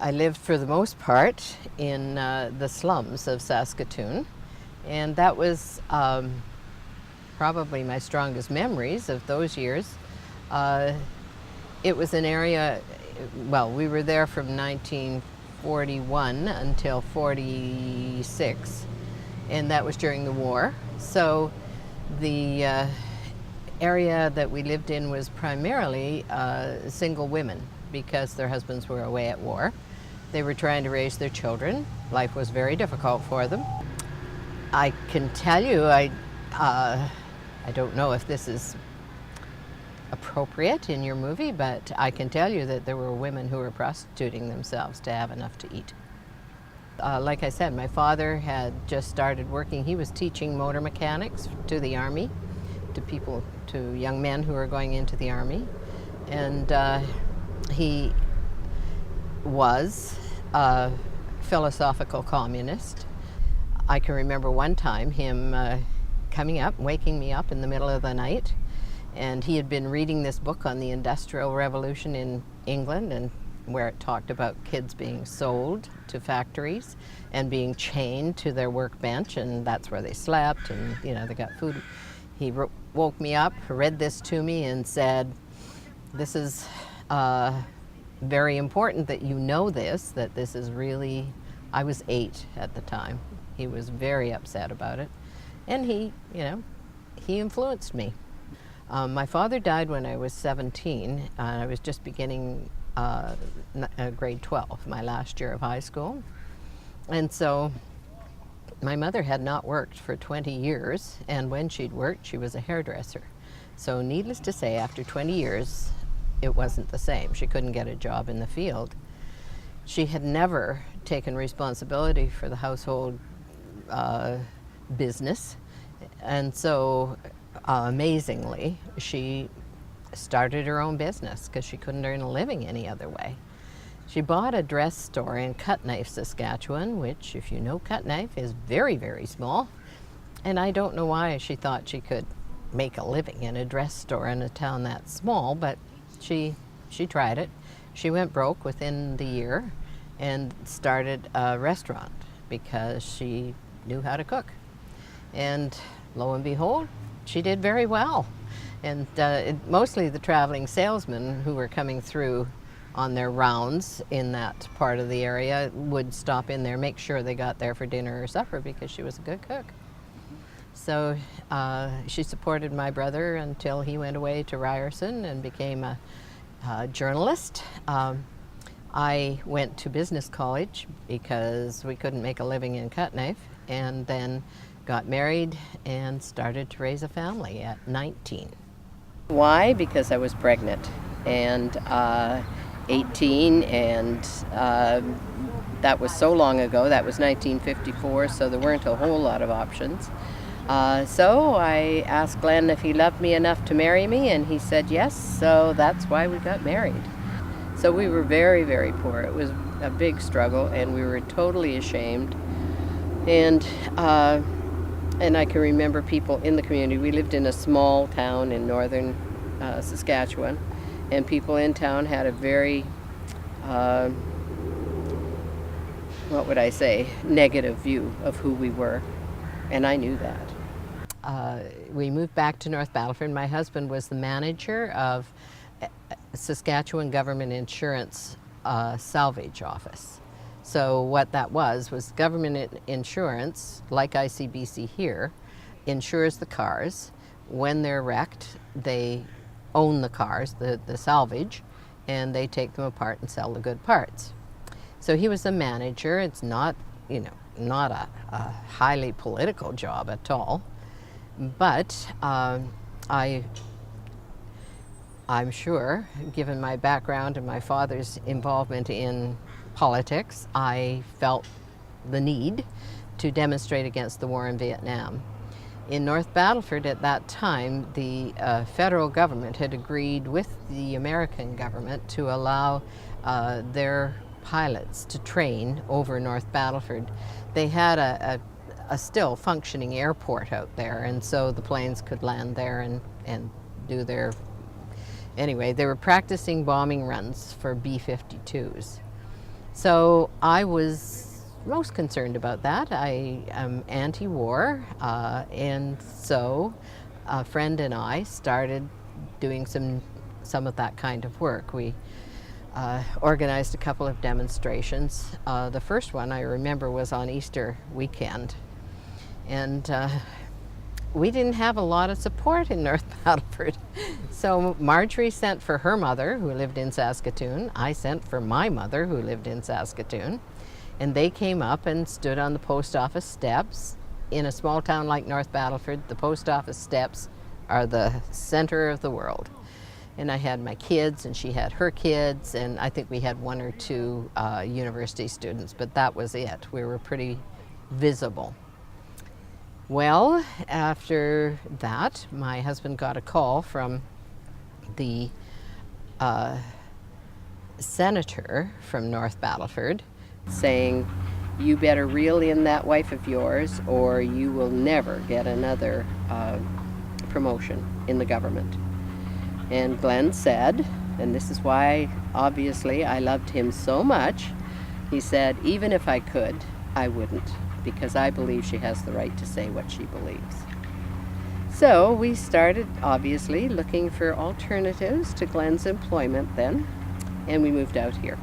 I lived for the most part in the slums of Saskatoon, and that was probably my strongest memories of those years. It was an area, well, we were there from 1941 until 46, and that was during the war. So the area that we lived in was primarily single women because their husbands were away at war. They were trying to raise their children. Life was very difficult for them. I can tell you, I don't know if this is appropriate in your movie, but I can tell you that there were women who were prostituting themselves to have enough to eat. Like I said, my father had just started working. He was teaching motor mechanics to the Army, to young men who were going into the Army. And he was a philosophical communist. I can remember one time him coming up, waking me up in the middle of the night, and he had been reading this book on the Industrial Revolution in England, and where it talked about kids being sold to factories and being chained to their workbench, and that's where they slept, and they got food. He woke me up, read this to me, and said, "This is very important that you know this, that this is really," I was 8 at the time. He was very upset about it. And he influenced me. My father died when I was 17. I was just beginning grade 12, my last year of high school. And so my mother had not worked for 20 years, and when she'd worked, she was a hairdresser. So needless to say, after 20 years, it wasn't the same. She couldn't get a job in the field. She had never taken responsibility for the household business, and so amazingly, she started her own business because she couldn't earn a living any other way. She bought a dress store in Cutknife, Saskatchewan, which, if you know Cutknife, is very, very small. And I don't know why she thought she could make a living in a dress store in a town that small, but she tried it. She went broke within the year and started a restaurant because she knew how to cook. And lo and behold, she did very well. And mostly the traveling salesmen who were coming through on their rounds in that part of the area would stop in there, make sure they got there for dinner or supper because she was a good cook. So she supported my brother until he went away to Ryerson and became a journalist. I went to business college because we couldn't make a living in Cutknife, and then got married and started to raise a family at 19. Why? Because I was pregnant and 18, and that was so long ago. That was 1954, so there weren't a whole lot of options. So I asked Glenn if he loved me enough to marry me, and he said yes, so that's why we got married. So we were very, very poor. It was a big struggle, and we were totally ashamed. And I can remember people in the community. We lived in a small town in northern Saskatchewan, and people in town had a very, negative view of who we were, and I knew that. We moved back to North Battleford. My husband was the manager of Saskatchewan Government Insurance Salvage Office. So what that was government insurance, like ICBC here, insures the cars. When they're wrecked, they own the cars, the salvage, and they take them apart and sell the good parts. So he was a manager. It's not a highly political job at all, but I'm sure, given my background and my father's involvement in politics, I felt the need to demonstrate against the war in Vietnam. In North Battleford at that time, the federal government had agreed with the American government to allow their pilots to train over North Battleford. They had a still functioning airport out there, and so the planes could land there and do their... Anyway, they were practicing bombing runs for B-52s. So I was most concerned about that. I am anti-war, and so a friend and I started doing some of that kind of work. We organized a couple of demonstrations. The first one I remember was on Easter weekend, and we didn't have a lot of support in North Battleford. So Marjorie sent for her mother, who lived in Saskatoon. I sent for my mother, who lived in Saskatoon. And they came up and stood on the post office steps. In a small town like North Battleford, the post office steps are the center of the world. And I had my kids, and she had her kids, and I think we had one or two university students, but that was it. We were pretty visible. Well, after that, my husband got a call from the senator from North Battleford saying, "You better reel in that wife of yours or you will never get another promotion in the government." And Glenn said, and this is why obviously I loved him so much, he said, "Even if I could, I wouldn't, because I believe she has the right to say what she believes." So we started, obviously, looking for alternatives to Glenn's employment then, and we moved out here.